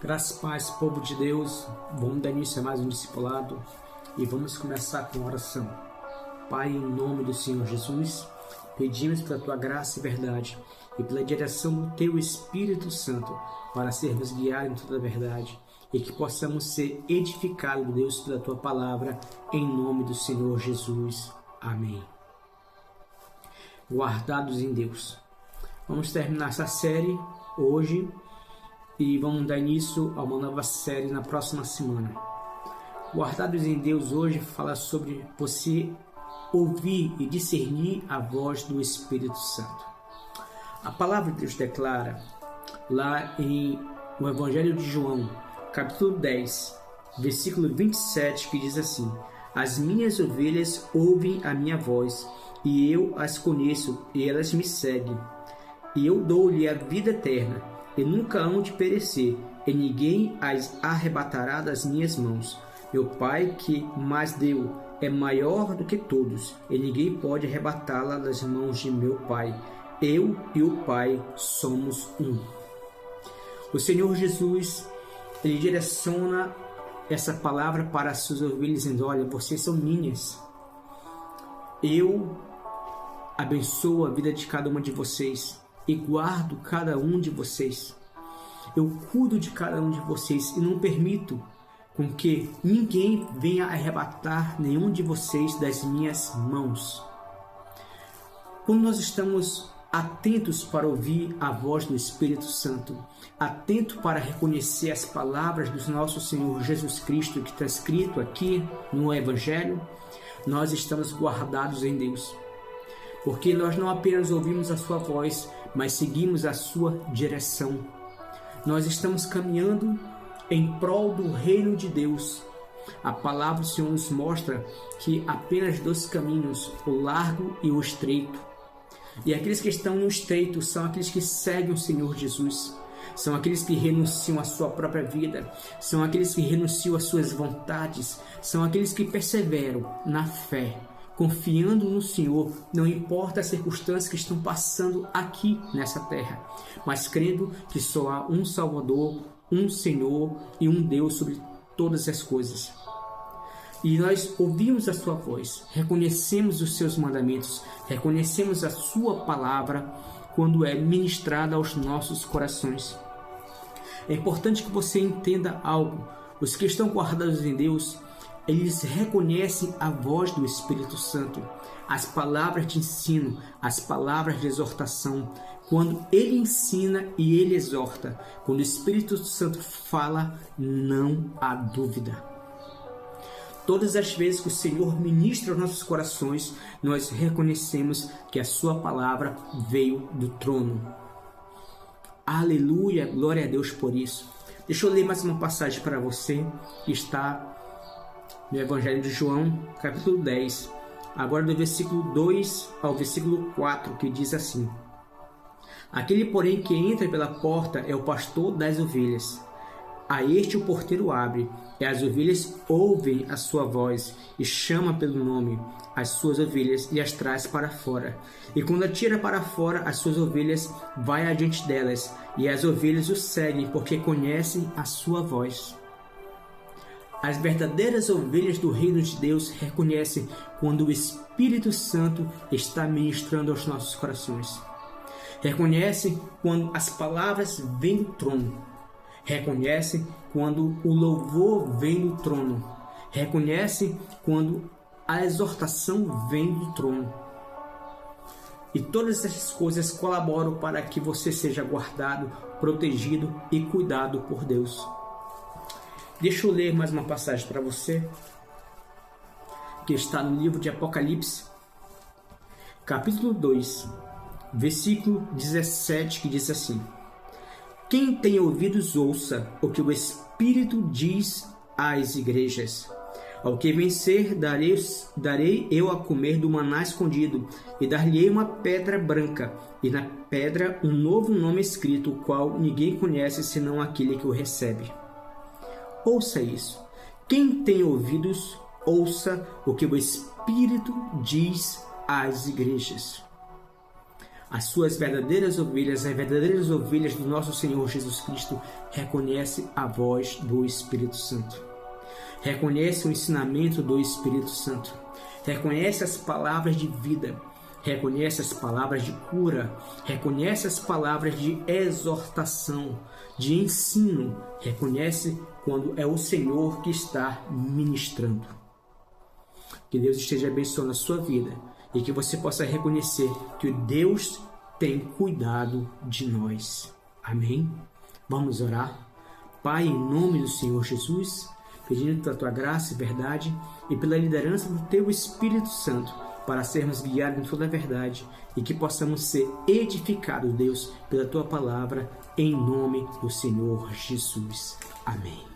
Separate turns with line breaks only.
Graças e paz, povo de Deus, vamos dar início a mais um discipulado e vamos começar com oração. Pai, em nome do Senhor Jesus, pedimos pela Tua graça e verdade e pela direção do Teu Espírito Santo para sermos guiados em toda a verdade e que possamos ser edificados, Deus, pela Tua palavra, em nome do Senhor Jesus. Amém. Guardados em Deus. Vamos terminar essa série hoje e vamos dar início a uma nova série na próxima semana. Guardados em Deus hoje fala sobre você ouvir e discernir a voz do Espírito Santo. A palavra de Deus declara lá no Evangelho de João, capítulo 10, versículo 27, que diz assim: As minhas ovelhas ouvem a minha voz, e eu as conheço, e elas me seguem. E eu dou-lhe a vida eterna, e nunca hão de perecer, e ninguém as arrebatará das minhas mãos. Meu Pai, que mais deu, é maior do que todos, e ninguém pode arrebatá-la das mãos de meu Pai. Eu e o Pai somos um. O Senhor Jesus, Ele direciona essa palavra para as suas ovelhas, dizendo: olha, vocês são minhas. Eu abençoo a vida de cada uma de vocês e guardo cada um de vocês. Eu cuido de cada um de vocês e não permito com que ninguém venha arrebatar nenhum de vocês das minhas mãos. Quando nós estamos atentos para ouvir a voz do Espírito Santo, atento para reconhecer as palavras do nosso Senhor Jesus Cristo que está escrito aqui no Evangelho, nós estamos guardados em Deus. Porque nós não apenas ouvimos a sua voz, mas seguimos a sua direção. Nós estamos caminhando em prol do reino de Deus. A palavra do Senhor nos mostra que apenas dois caminhos, o largo e o estreito. E aqueles que estão no estreito são aqueles que seguem o Senhor Jesus. São aqueles que renunciam à sua própria vida. São aqueles que renunciam às suas vontades. São aqueles que perseveram na fé, confiando no Senhor, não importa as circunstâncias que estão passando aqui nessa terra, mas crendo que só há um Salvador, um Senhor e um Deus sobre todas as coisas. E nós ouvimos a sua voz, reconhecemos os seus mandamentos, reconhecemos a sua palavra quando é ministrada aos nossos corações. É importante que você entenda algo: os que estão guardados em Deus, eles reconhecem a voz do Espírito Santo, as palavras de ensino, as palavras de exortação. Quando Ele ensina e Ele exorta, quando o Espírito Santo fala, não há dúvida. Todas as vezes que o Senhor ministra aos nossos corações, nós reconhecemos que a sua palavra veio do trono. Aleluia, glória a Deus por isso. Deixa eu ler mais uma passagem para você, que está no Evangelho de João, capítulo 10, agora do versículo 2 ao versículo 4, que diz assim: Aquele, porém, que entra pela porta é o pastor das ovelhas. A este o porteiro abre, e as ovelhas ouvem a sua voz, e chama pelo nome as suas ovelhas e as traz para fora. E quando atira para fora as suas ovelhas, vai adiante delas, e as ovelhas o seguem, porque conhecem a sua voz. As verdadeiras ovelhas do reino de Deus reconhecem quando o Espírito Santo está ministrando aos nossos corações. Reconhecem quando as palavras vêm do trono. Reconhecem quando o louvor vem do trono. Reconhecem quando a exortação vem do trono. E todas essas coisas colaboram para que você seja guardado, protegido e cuidado por Deus. Deixa eu ler mais uma passagem para você, que está no livro de Apocalipse, capítulo 2, versículo 17, que diz assim: Quem tem ouvidos, ouça o que o Espírito diz às igrejas. Ao que vencer, darei eu a comer do maná escondido, e dar-lhe-ei uma pedra branca, e na pedra um novo nome escrito, o qual ninguém conhece senão aquele que o recebe. Ouça isso. Quem tem ouvidos, ouça o que o Espírito diz às igrejas. As suas verdadeiras ovelhas, as verdadeiras ovelhas do nosso Senhor Jesus Cristo, reconhecem a voz do Espírito Santo. Reconhece o ensinamento do Espírito Santo. Reconhece as palavras de vida. Reconhece as palavras de cura. Reconhece as palavras de exortação, de ensino. Reconhece quando é o Senhor que está ministrando. Que Deus esteja abençoando a sua vida e que você possa reconhecer que Deus tem cuidado de nós. Amém? Vamos orar. Pai, em nome do Senhor Jesus, pedindo pela tua graça e verdade e pela liderança do teu Espírito Santo para sermos guiados em toda a verdade e que possamos ser edificados, Deus, pela tua palavra, em nome do Senhor Jesus. Amém.